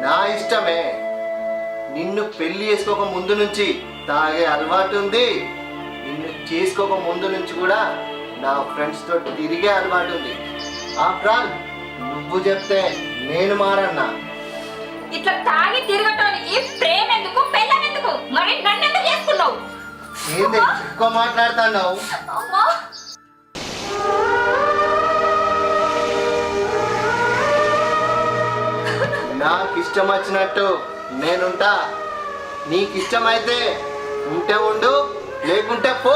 నా ఇష్టమే. నిన్ను పెళ్లి చేసుకోక ముందు నుంచి తాగే అలవాటు ఉంది. నిన్ను చేసుకోక ముందు నుంచి కూడా నా ఫ్రెండ్స్తో తిరిగే అలవాటు ఉంది. ఆఫ్టర్ ఆల్ నువ్వు చెప్తే నేను మారన్నా. ఇట్లా తాగి తిరగటానికి ప్రేమ ఎందుకు, పెళ్ళం ఎందుకు? మరి నన్ను ఎందుకు చేసుకున్నావు? ఏంది ఎక్కువ మాట్లాడుతున్నావు? అమ్మా నాకు ఇష్టం వచ్చినట్టు నేనుంటా. నీకు ఇష్టమైతే ఉంటే ఉండు, లేకుంటే పో.